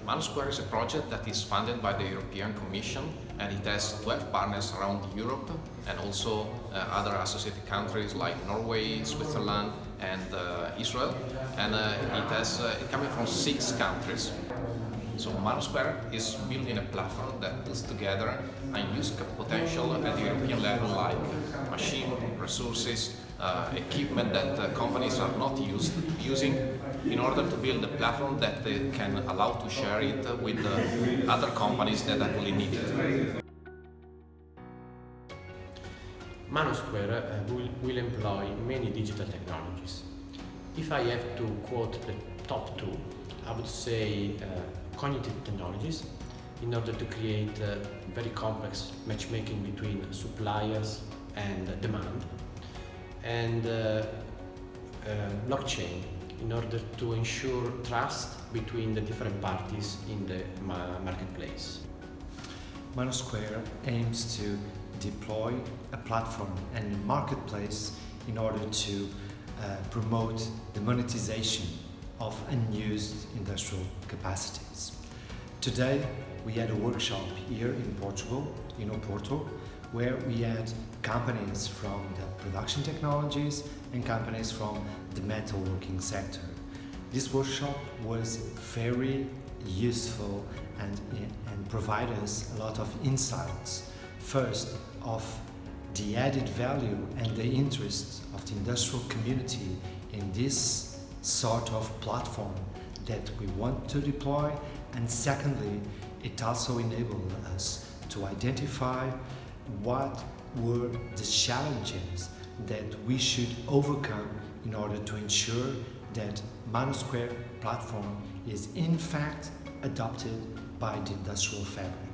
MANUSQUARE is a project that is funded by the European Commission, and it has 12 partners around Europe and also other associated countries like Norway, Switzerland and Israel, and it coming from 6 countries. So MANUSQUARE is building a platform that puts together unused potential at the European level, like machine, resources, equipment that companies are not using, in order to build a platform that they can allow to share it with other companies that actually need it. MANUSQUARE will employ many digital technologies. If I have to quote the top 2, I would say cognitive technologies, in order to create very complex matchmaking between suppliers and demand, and blockchain, in order to ensure trust between the different parties in the marketplace. MANUSQUARE aims to deploy a platform and a marketplace in order to promote the monetization of unused industrial capacities. Today we had a workshop here in Portugal, in Porto, where we had companies from the production technologies and companies from the metalworking sector. This workshop was very useful and provided us a lot of insights. First, of the added value and the interest of the industrial community in this sort of platform that we want to deploy, and secondly, it also enabled us to identify what were the challenges that we should overcome in order to ensure that MANUSQUARE platform is in fact adopted by the industrial fabric.